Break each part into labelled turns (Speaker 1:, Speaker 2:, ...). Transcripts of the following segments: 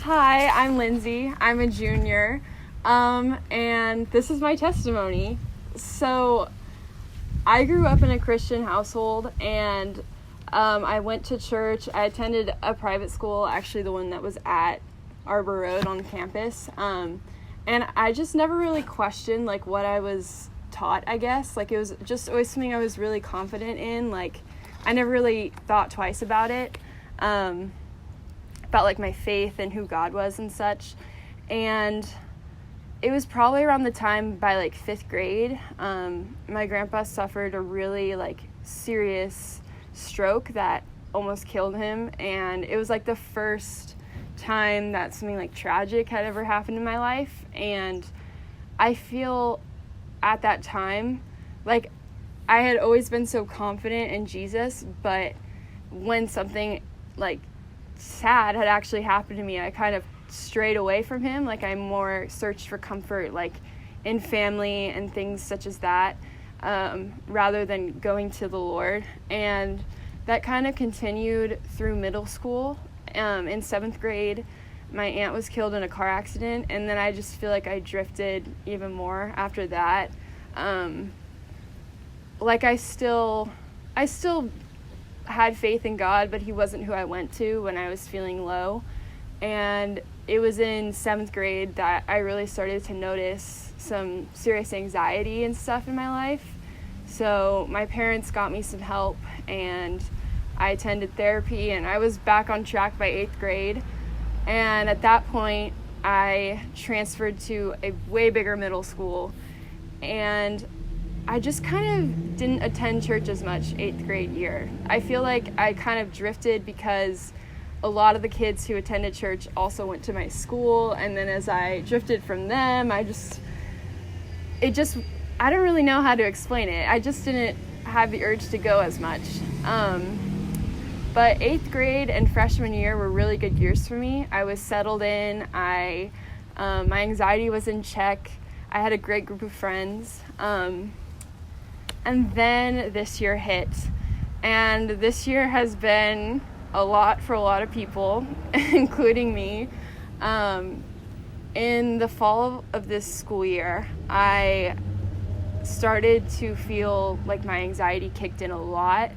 Speaker 1: Hi, I'm Lyndsay. I'm a junior, and this is my testimony. So, I grew up in a Christian household, and I went to church. I attended a private school, actually the one that was at Arbor Road on campus, and I just never really questioned, what I was taught, I guess. It was just always something I was really confident in. I never really thought twice about it. About my faith and who God was and such. And it was probably around the time by 5th grade, my grandpa suffered a really serious stroke that almost killed him, and it was the first time that something tragic had ever happened in my life. And I feel at that time I had always been so confident in Jesus, but when something sad had actually happened to me, I kind of strayed away from him. I more searched for comfort in family and things such as that, rather than going to the Lord. And that kind of continued through middle school. In 7th grade, my aunt was killed in a car accident, and then I just feel I drifted even more after that. I still had faith in God, but he wasn't who I went to when I was feeling low. And it was in 7th grade that I really started to notice some serious anxiety and stuff in my life. So my parents got me some help, and I attended therapy, and I was back on track by 8th grade. And at that point, I transferred to a way bigger middle school, and I just kind of didn't attend church as much 8th grade year. I feel I kind of drifted because a lot of the kids who attended church also went to my school, and then as I drifted from them, I don't really know how to explain it. I just didn't have the urge to go as much. But 8th grade and freshman year were really good years for me. I was settled in. My anxiety was in check. I had a great group of friends. And then this year hit, and this year has been a lot for a lot of people, including me. In the fall of this school year, I started to feel my anxiety kicked in a lot,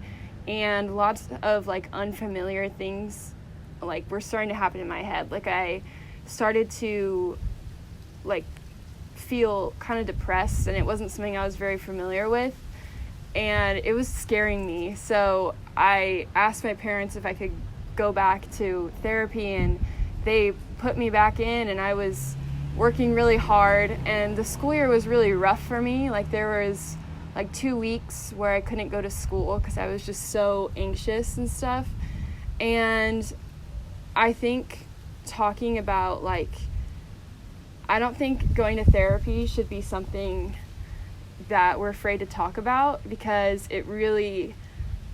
Speaker 1: and lots of unfamiliar things were starting to happen in my head. I started to feel kind of depressed, and it wasn't something I was very familiar with. And it was scaring me. So I asked my parents if I could go back to therapy, and they put me back in, and I was working really hard. And the school year was really rough for me. There was 2 weeks where I couldn't go to school because I was just so anxious and stuff. And I think talking about I don't think going to therapy should be something that we're afraid to talk about, because it really,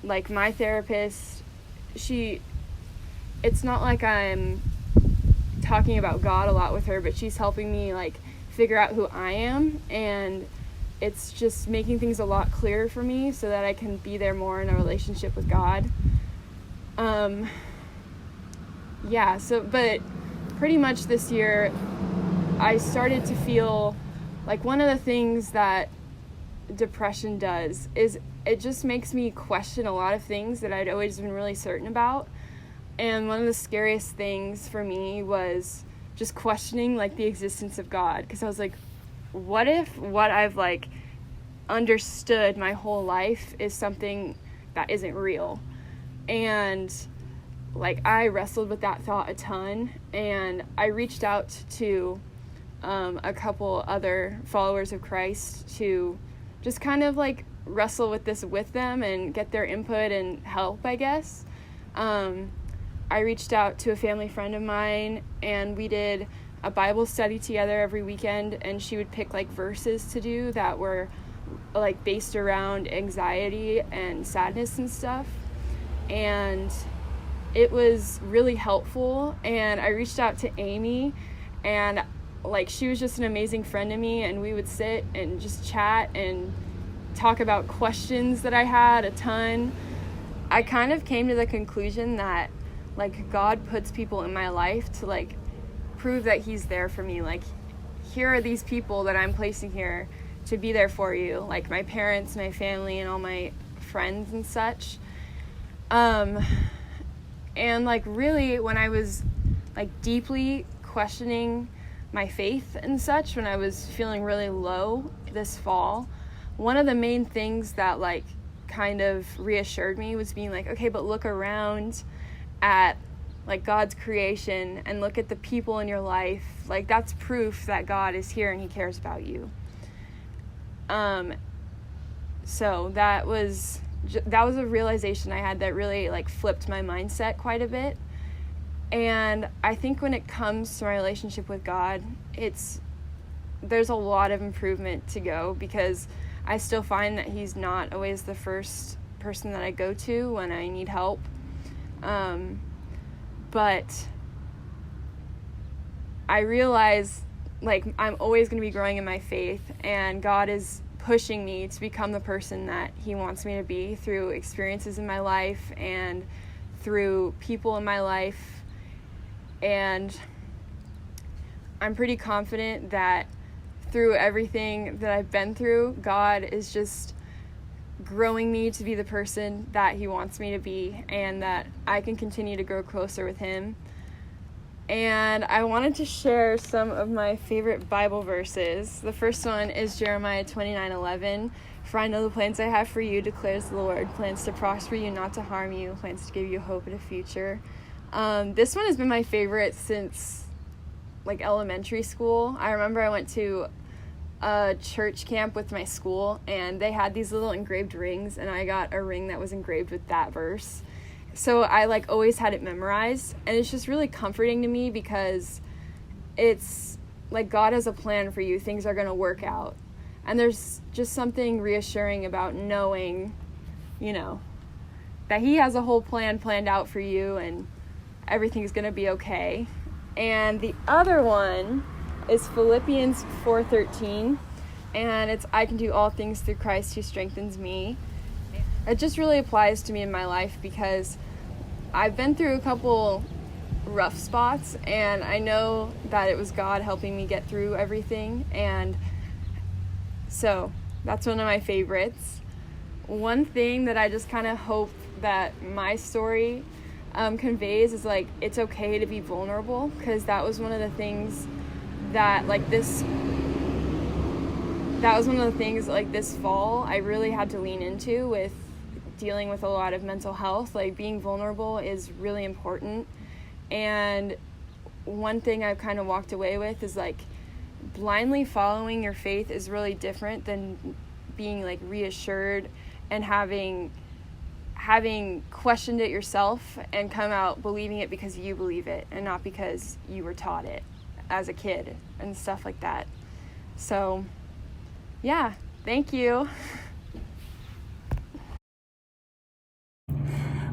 Speaker 1: my therapist, it's not I'm talking about God a lot with her, but she's helping me figure out who I am, and it's just making things a lot clearer for me so that I can be there more in a relationship with God. But pretty much this year I started to feel one of the things that depression does is it just makes me question a lot of things that I'd always been really certain about. And one of the scariest things for me was just questioning the existence of God, because I was what if what I've understood my whole life is something that isn't real? And I wrestled with that thought a ton, and I reached out to a couple other followers of Christ to just kind of wrestle with this with them and get their input and help, I guess. I reached out to a family friend of mine, and we did a Bible study together every weekend, and she would pick verses to do that were based around anxiety and sadness and stuff. And it was really helpful. And I reached out to Amy, and she was just an amazing friend to me, and we would sit and just chat and talk about questions that I had a ton. I kind of came to the conclusion that God puts people in my life to prove that he's there for me. Like, here are these people that I'm placing here to be there for you, like my parents, my family, and all my friends and such. And like really when I was like deeply questioning my faith and such, when I was feeling really low this fall, one of the main things that like kind of reassured me was being like, okay, but look around at like God's creation and look at the people in your life. Like, that's proof that God is here and he cares about you. So that was a realization I had that really like flipped my mindset quite a bit. And I think when it comes to my relationship with God, there's a lot of improvement to go, because I still find that he's not always the first person that I go to when I need help. But I realize like I'm always going to be growing in my faith, and God is pushing me to become the person that he wants me to be through experiences in my life and through people in my life. And I'm pretty confident that through everything that I've been through, God is just growing me to be the person that he wants me to be, and that I can continue to grow closer with him. And I wanted to share some of my favorite Bible verses. The first one is Jeremiah 29:11. For I know the plans I have for you, declares the Lord, plans to prosper you, not to harm you, plans to give you hope and a future. This one has been my favorite since like elementary school. I remember I went to a church camp with my school, and they had these little engraved rings, and I got a ring that was engraved with that verse. So I like always had it memorized, and it's just really comforting to me, because it's like God has a plan for you. Things are going to work out. And there's just something reassuring about knowing, that he has a whole plan planned out for you, and everything's going to be okay. And the other one is Philippians 4:13, and it's I can do all things through Christ who strengthens me. It just really applies to me in my life, because I've been through a couple rough spots, and I know that it was God helping me get through everything, and so that's one of my favorites. One thing that I just kind of hope that my story conveys is like it's okay to be vulnerable, because that was one of the things that this fall I really had to lean into with dealing with a lot of mental health. Like, being vulnerable is really important. And one thing I've kind of walked away with is like blindly following your faith is really different than being like reassured and having questioned it yourself and come out believing it because you believe it and not because you were taught it as a kid and stuff like that. So yeah, thank you.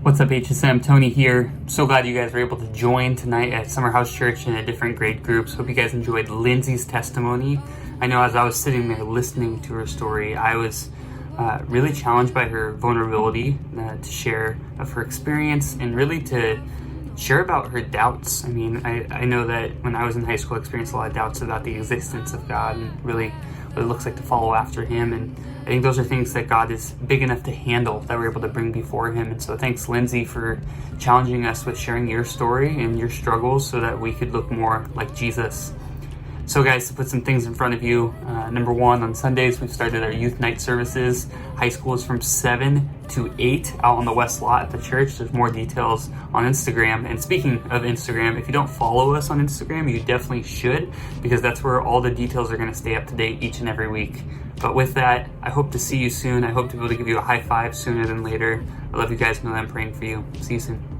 Speaker 2: What's up, HSM? Tony here. So glad you guys were able to join tonight at Summer House Church in a different grade groups. Hope you guys enjoyed Lyndsay's testimony. I know as I was sitting there listening to her story, I was really challenged by her vulnerability to share of her experience and really to share about her doubts. I mean, I know that when I was in high school, I experienced a lot of doubts about the existence of God and really what it looks like to follow after him. And I think those are things that God is big enough to handle that we're able to bring before him. And so thanks, Lyndsay, for challenging us with sharing your story and your struggles so that we could look more like Jesus. So guys, to put some things in front of you, number one, on Sundays, we've started our youth night services. High school is from 7 to 8 out on the west lot at the church. There's more details on Instagram. And speaking of Instagram, if you don't follow us on Instagram, you definitely should, because that's where all the details are going to stay up to date each and every week. But with that, I hope to see you soon. I hope to be able to give you a high five sooner than later. I love you guys. Know that I'm praying for you. See you soon.